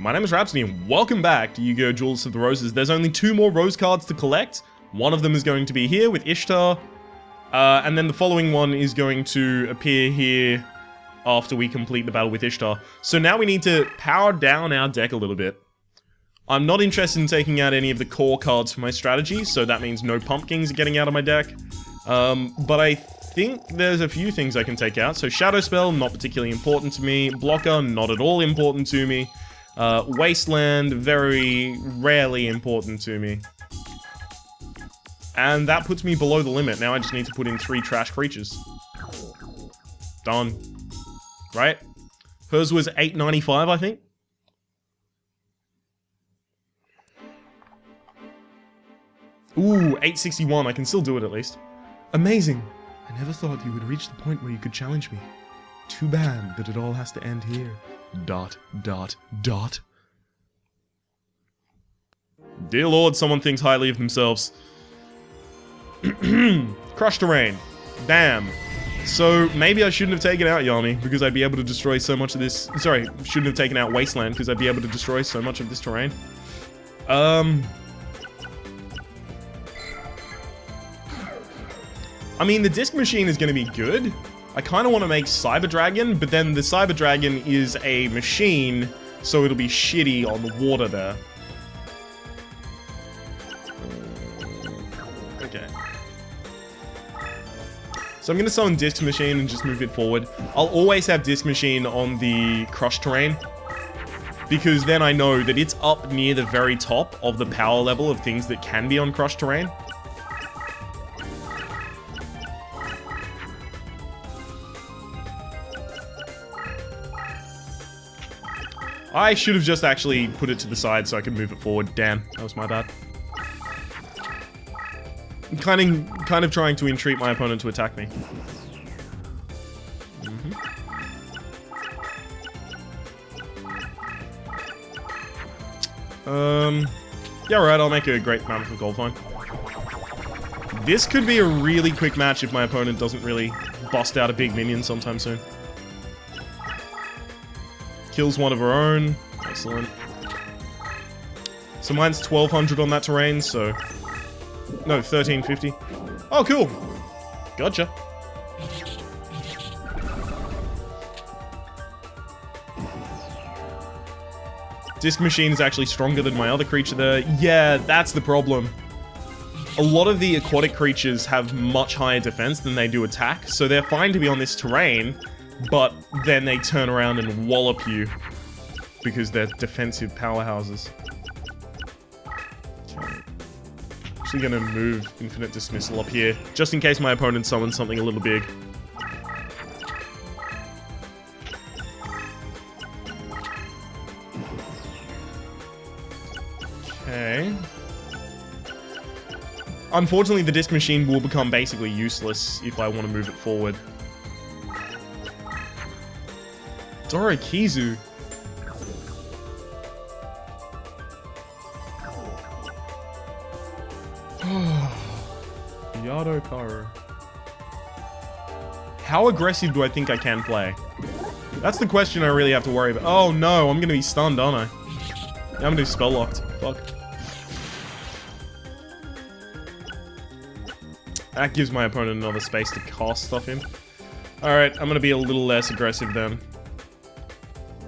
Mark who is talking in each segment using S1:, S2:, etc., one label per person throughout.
S1: My name is Rhapsody and welcome back to Yu-Gi-Oh! Duelists of the Roses. There's only 2 more rose cards to collect. One of them is going to be here with Ishtar. And then the following one is going to appear here after we complete the battle with Ishtar. So now we need to power down our deck a little bit. I'm not interested in taking out any of the core cards for my strategy, so that means no pumpkins are getting out of my deck. But I think there's a few things I can take out. So Shadow Spell, not particularly important to me. Blocker, not at all important to me. Wasteland, very rarely important to me. And that puts me below the limit. Now I just need to put in 3 trash creatures. Done. Right? Hers was 895, I think. Ooh, 861. I can still do it at least. Amazing. I never thought you would reach the point where you could challenge me. Too bad that it all has to end here. ... Dear Lord, someone thinks highly of themselves. Crush terrain. Damn. So, maybe I shouldn't have taken out Yami, because I'd be able to destroy so much of this... Sorry, shouldn't have taken out Wasteland, because I'd be able to destroy so much of this terrain. I mean, the Disc Machine is going to be good. I kind of want to make Cyber Dragon, but then the Cyber Dragon is a machine, so it'll be shitty on the water there. Okay. So I'm going to summon Disc Machine and just move it forward. I'll always have Disc Machine on the Crush terrain, because then I know that it's up near the very top of the power level of things that can be on Crush terrain. I should have just actually put it to the side so I could move it forward. Damn, that was my bad. I'm kind of trying to entreat my opponent to attack me. Yeah, right, I'll make a Great Mammoth of Goldmine. This could be a really quick match if my opponent doesn't really bust out a big minion sometime soon. Kills one of her own. Excellent. So mine's 1200 on that terrain, so... No, 1350. Oh, cool. Gotcha. Disc Machine is actually stronger than my other creature there. Yeah, that's the problem. A lot of the aquatic creatures have much higher defense than they do attack, so they're fine to be on this terrain, but then they turn around and wallop you because they're defensive powerhouses. Okay. Actually gonna move Infinite Dismissal up here, just in case my opponent summons something a little big. Okay. Unfortunately, the Disc Machine will become basically useless if I want to move it forward. Dorokizu. Yado Karu. How aggressive do I think I can play? That's the question I really have to worry about. Oh no, I'm gonna be stunned, aren't I? I'm gonna be spell locked. Fuck. That gives my opponent another space to cast stuff in. Alright, I'm gonna be a little less aggressive then.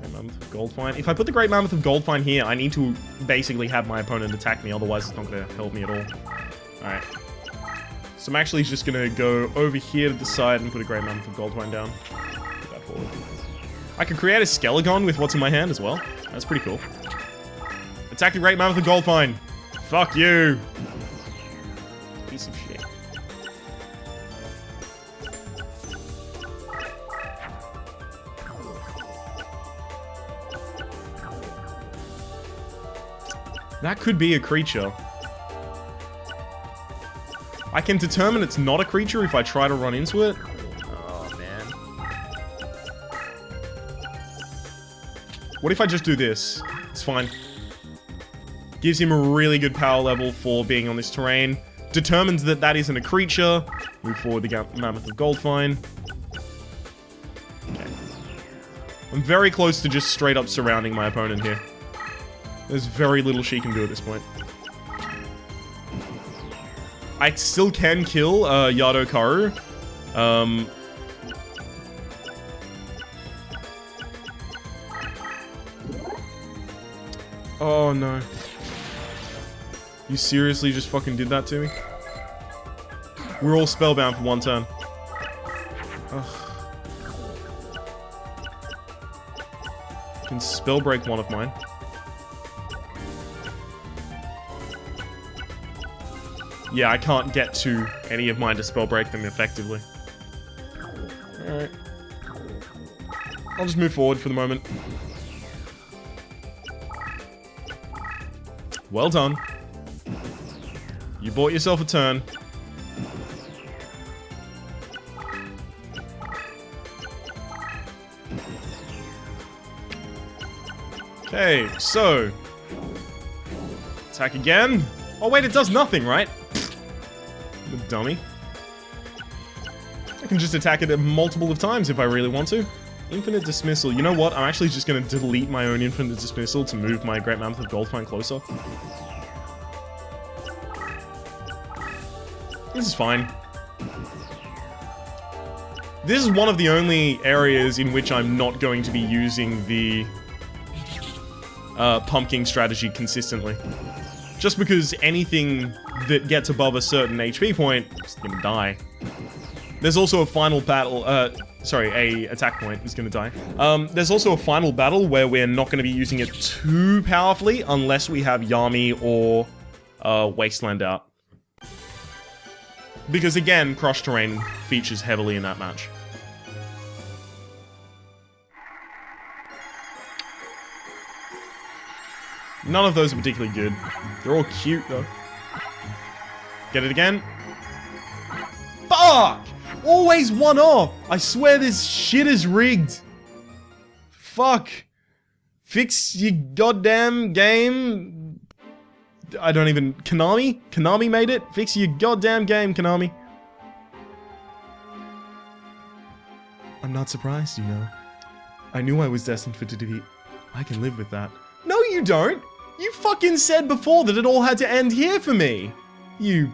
S1: Great Mammoth of Goldmine. If I put the Great Mammoth of Goldmine here, I need to basically have my opponent attack me, otherwise it's not gonna help me at all. Alright. So I'm actually just gonna go over here to the side and put a Great Mammoth of Goldmine down. Put that forward. I could create a Skelegon with what's in my hand as well. That's pretty cool. Attack the Great Mammoth of Goldmine! Fuck you! Piece of shit. That could be a creature. I can determine it's not a creature if I try to run into it. Oh, man. What if I just do this? It's fine. Gives him a really good power level for being on this terrain. Determines that that isn't a creature. Move forward the Mammoth of Goldmine. Okay. I'm very close to just straight up surrounding my opponent here. There's very little she can do at this point. I still can kill Yado Karu. Oh no. You seriously just fucking did that to me? We're all spellbound for one turn. Ugh. Can spell break one of mine. Yeah, I can't get to any of mine to spell break them effectively. Alright. I'll just move forward for the moment. Well done. You bought yourself a turn. Okay, so... attack again. Oh wait, it does nothing, right? The dummy. I can just attack it multiple of times if I really want to. Infinite Dismissal. You know what? I'm actually just going to delete my own Infinite Dismissal to move my Great Mammoth of Goldfine closer. This is fine. This is one of the only areas in which I'm not going to be using the pumpkin strategy consistently. Just because anything that gets above a certain HP point is gonna die. There's also a final battle, a attack point is gonna die. There's also a final battle where we're not gonna be using it too powerfully unless we have Yami or Wasteland out. Because again, Crush Terrain features heavily in that match. None of those are particularly good. They're all cute, though. Get it again. Fuck! Always one off! I swear this shit is rigged. Fuck. Fix your goddamn game. I don't even... Konami? Konami made it? Fix your goddamn game, Konami. I'm not surprised, you know. I knew I was destined for defeat. I can live with that. No, you don't! You fucking said before that it all had to end here for me! You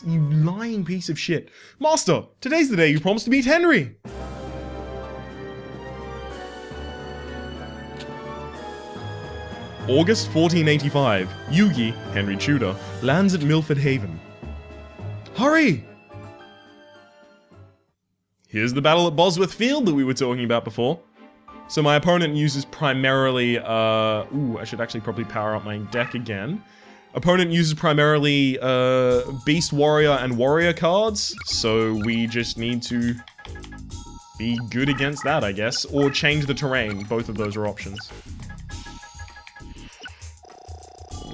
S1: lying piece of shit. Master, today's the day you promised to meet Henry! August 1485, Yugi, Henry Tudor, lands at Milford Haven. Hurry! Here's the battle at Bosworth Field that we were talking about before. So my opponent uses primarily, ooh, I should actually probably power up my deck again. Opponent uses primarily, Beast Warrior and Warrior cards, so we just need to be good against that, I guess. Or change the terrain, both of those are options.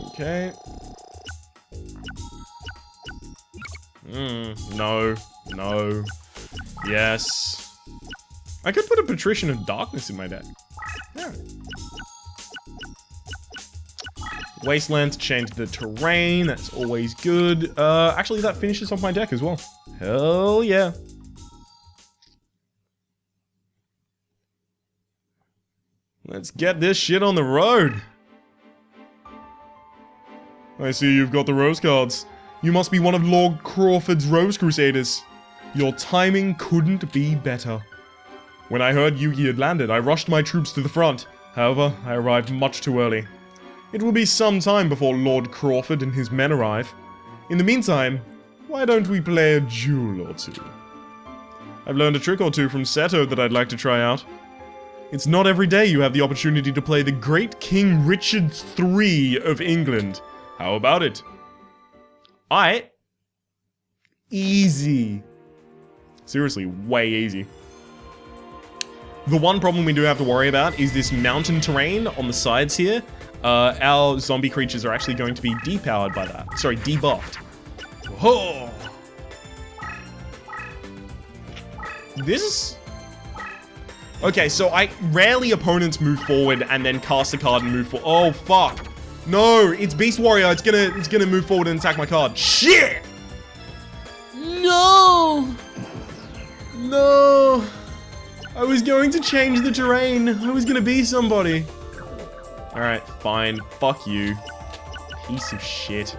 S1: Okay. No. Yes. I could put a Patrician of Darkness in my deck. Yeah. Wasteland to change the terrain, that's always good. Actually, that finishes off my deck as well. Hell yeah. Let's get this shit on the road. I see you've got the Rose cards. You must be one of Lord Crawford's Rose Crusaders. Your timing couldn't be better. When I heard Yugi had landed, I rushed my troops to the front. However, I arrived much too early. It will be some time before Lord Crawford and his men arrive. In the meantime, why don't we play a duel or two? I've learned a trick or two from Seto that I'd like to try out. It's not every day you have the opportunity to play the great King Richard III of England. How about it? Aight. Easy. Seriously, way easy. The one problem we do have to worry about is this mountain terrain on the sides here. Our zombie creatures are actually going to be depowered by that. Sorry, debuffed. Whoa! This... Okay, so rarely opponents move forward and then cast a card and move forward. Oh, fuck. No, it's Beast Warrior. It's gonna move forward and attack my card. Shit! No! No! I was going to change the terrain. I was gonna be somebody. Alright, fine. Fuck you. Piece of shit.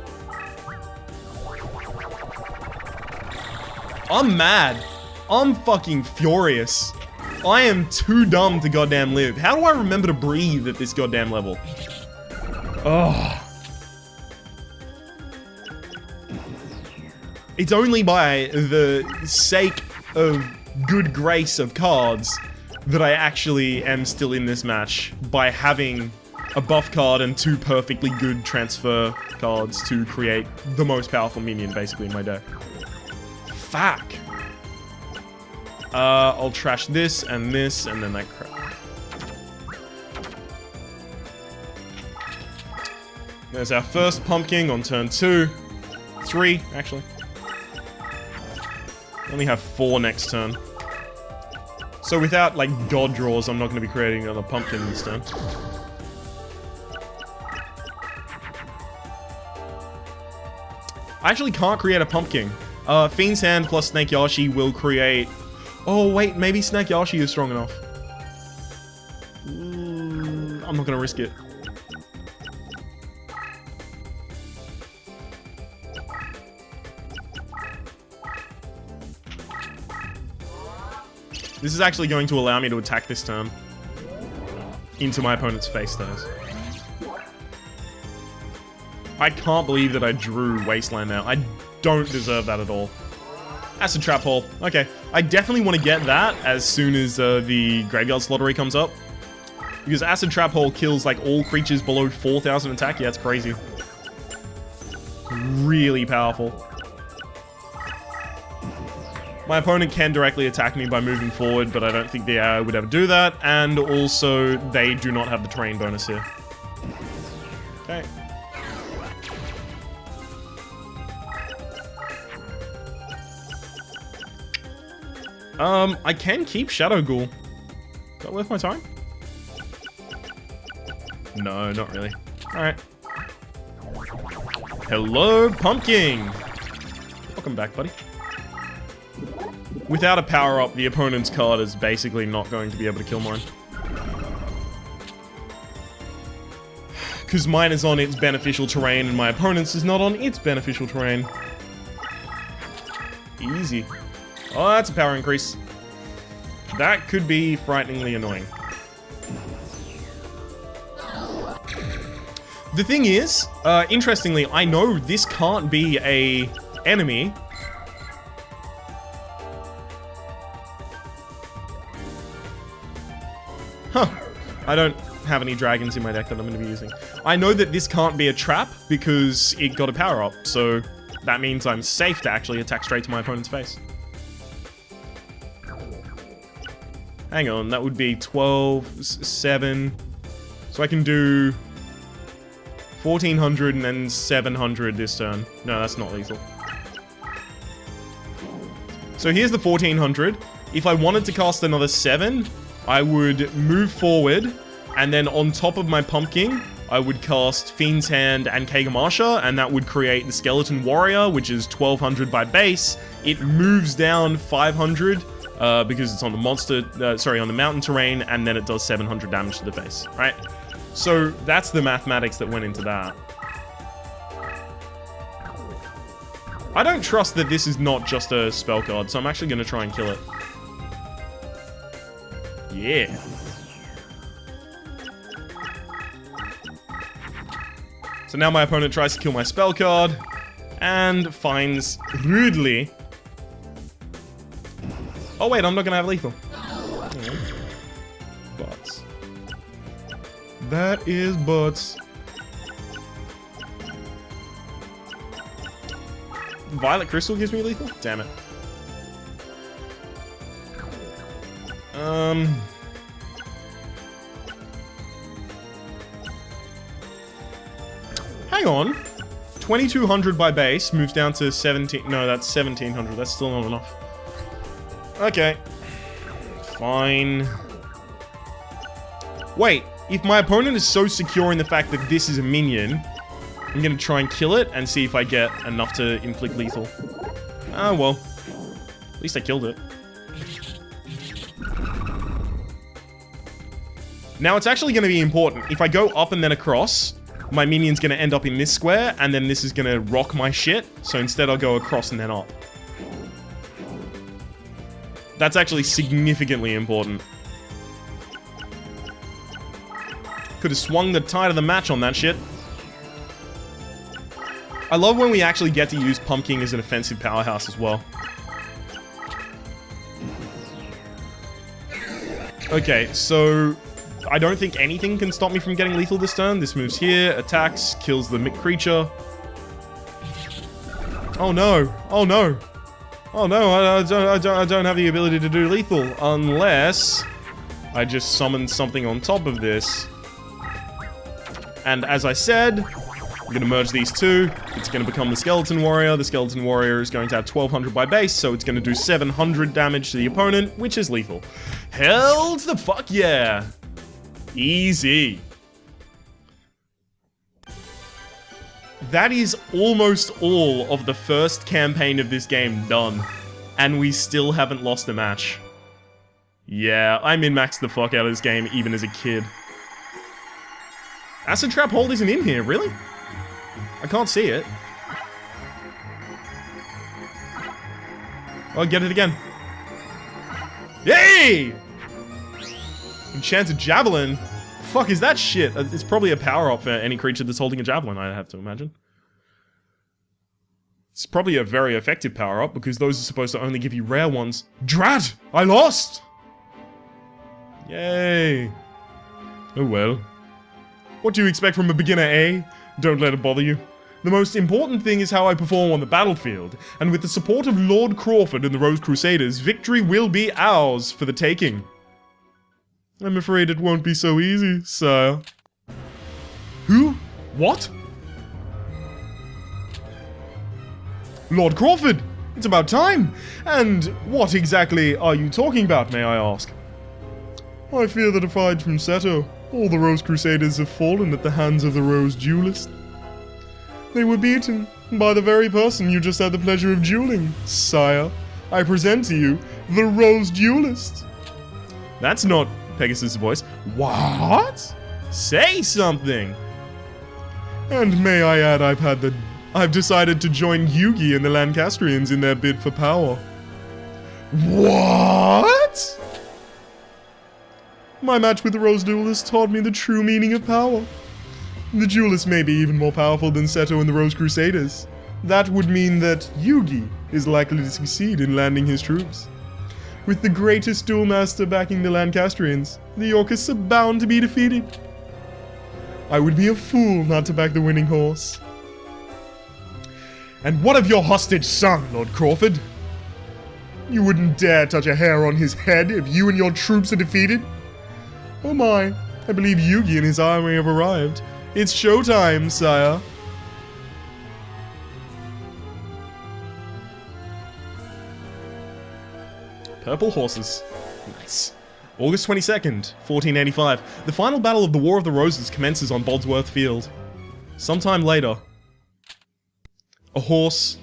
S1: I'm mad. I'm fucking furious. I am too dumb to goddamn live. How do I remember to breathe at this goddamn level? Oh. It's only by the sake of good grace of cards that I actually am still in this match by having a buff card and 2 perfectly good transfer cards to create the most powerful minion basically in my deck. Fuck. I'll trash this, and then that crap. There's our first pumpkin on turn 2. 3, actually. Only have 4 next turn. So without, like, god draws, I'm not going to be creating another pumpkin this turn. I actually can't create a pumpkin. Fiend's Hand plus Snake Yashi will create... Oh, wait, maybe Snake Yashi is strong enough. I'm not going to risk it. This is actually going to allow me to attack this turn. Into my opponent's face, that is. I can't believe that I drew Wasteland now. I don't deserve that at all. Acid Trap Hole. Okay. I definitely want to get that as soon as the Graveyard Lottery comes up. Because Acid Trap Hole kills like all creatures below 4,000 attack. Yeah, it's crazy. Really powerful. My opponent can directly attack me by moving forward, but I don't think they would ever do that. And also, they do not have the terrain bonus here. Okay. I can keep Shadow Ghoul. Is that worth my time? No, not really. Alright. Hello, Pumpkin! Welcome back, buddy. Without a power-up, the opponent's card is basically not going to be able to kill mine. Because mine is on its beneficial terrain, and my opponent's is not on its beneficial terrain. Easy. Oh, that's a power increase. That could be frighteningly annoying. The thing is, interestingly, I know this can't be a enemy. Huh. I don't have any dragons in my deck that I'm going to be using. I know that this can't be a trap because it got a power up, so that means I'm safe to actually attack straight to my opponent's face. Hang on, that would be 12, 7. So I can do 1400 and then 700 this turn. No, that's not lethal. So here's the 1400. If I wanted to cast another 7, I would move forward, and then on top of my pumpkin, I would cast Fiend's Hand and Kagamasha, and that would create the Skeleton Warrior, which is 1200 by base. It moves down 500 because it's on the on the mountain terrain, and then it does 700 damage to the base, right? So that's the mathematics that went into that. I don't trust that this is not just a spell card, so I'm actually going to try and kill it. Yeah. So now my opponent tries to kill my spell card, and finds rudely... Oh wait, I'm not gonna have lethal. Butts. That is butts. Violet Crystal gives me lethal? Damn it. Hang on. 2200 by base moves down to 17. No, that's 1700. That's still not enough. Okay. Fine. Wait, if my opponent is so secure in the fact that this is a minion, I'm gonna try and kill it and see if I get enough to inflict lethal. Oh well. At least I killed it. Now, it's actually going to be important. If I go up and then across, my minion's going to end up in this square, and then this is going to rock my shit. So instead, I'll go across and then up. That's actually significantly important. Could have swung the tide of the match on that shit. I love when we actually get to use Pumpkin as an offensive powerhouse as well. Okay, so I don't think anything can stop me from getting lethal this turn. This moves here, attacks, kills the creature. Oh no! Oh no! Oh no, I don't have the ability to do lethal unless I just summon something on top of this. And as I said, I'm going to merge these two. It's going to become the Skeleton Warrior. The Skeleton Warrior is going to have 1200 by base, so it's going to do 700 damage to the opponent, which is lethal. Hell to the fuck yeah! Easy. That is almost all of the first campaign of this game done, and we still haven't lost a match. Yeah, I min-maxed the fuck out of this game even as a kid. Acid Trap Hold isn't in here, really? I can't see it. I'll get it again. Yay! Enchanted Javelin? Fuck is that shit? It's probably a power-up for any creature that's holding a javelin, I have to imagine. It's probably a very effective power-up, because those are supposed to only give you rare ones. Drat! I lost! Yay. Oh well. What do you expect from a beginner, eh? Don't let it bother you. The most important thing is how I perform on the battlefield, and with the support of Lord Crawford and the Rose Crusaders, victory will be ours for the taking. I'm afraid it won't be so easy, sire. Who? What? Lord Crawford! It's about time! And what exactly are you talking about, may I ask? I fear that aside from Seto, all the Rose Crusaders have fallen at the hands of the Rose Duelists. They were beaten by the very person you just had the pleasure of dueling, sire. I present to you the Rose Duelist. That's not Pegasus' voice. What? Say something. And may I add, I've decided to join Yugi and the Lancastrians in their bid for power. What? My match with the Rose Duelist taught me the true meaning of power. The Duelists may be even more powerful than Seto and the Rose Crusaders. That would mean that Yugi is likely to succeed in landing his troops. With the greatest duel master backing the Lancastrians, the Yorkists are bound to be defeated. I would be a fool not to back the winning horse. And what of your hostage son, Lord Crawford? You wouldn't dare touch a hair on his head if you and your troops are defeated? Oh my, I believe Yugi and his army have arrived. It's showtime, sire. Purple horses. Nice. August 22nd, 1485. The final battle of the War of the Roses commences on Boldsworth Field. Sometime later. A horse.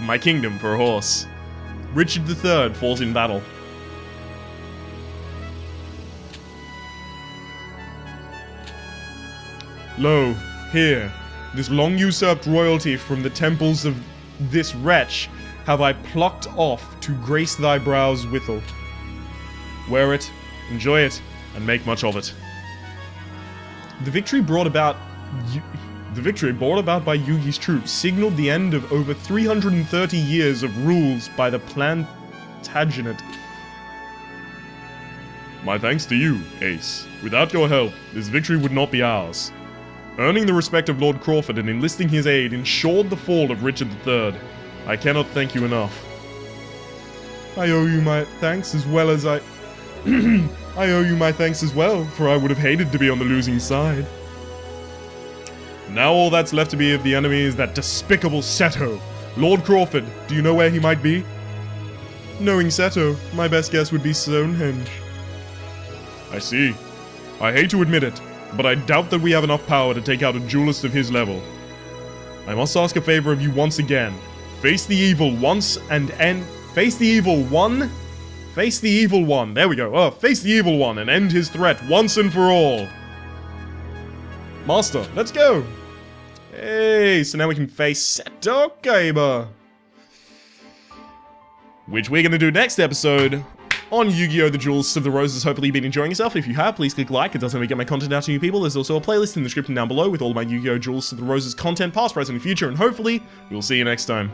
S1: My kingdom for a horse. Richard III falls in battle. Lo, here, this long usurped royalty from the temples of this wretch have I plucked off to grace thy brows withal. Wear it, enjoy it, and make much of it. The victory brought about by Yugi's troops signaled the end of over 330 years of rules by the Plantagenet. My thanks to you, Ace. Without your help, this victory would not be ours. Earning the respect of Lord Crawford and enlisting his aid ensured the fall of Richard III. I cannot thank you enough. I owe you my thanks as well as I owe you my thanks as well, for I would have hated to be on the losing side. Now all that's left to be of the enemy is that despicable Seto. Lord Crawford, do you know where he might be? Knowing Seto, my best guess would be Stonehenge. I see. I hate to admit it, but I doubt that we have enough power to take out a duelist of his level. I must ask a favor of you once again. Face the evil once and end. Face the evil one Face the evil one. There we go. Oh, face the evil one and end his threat once and for all. Master, let's go. Hey, so now we can face Seto Kaiba, which we're going to do next episode on Yu-Gi-Oh! The Duelists of the Roses. Hopefully you've been enjoying yourself. If you have, please click like. It does help me get my content out to new people. There's also a playlist in the description down below with all my Yu-Gi-Oh! Duelists of the Roses content, past, present, and future, and hopefully we'll see you next time.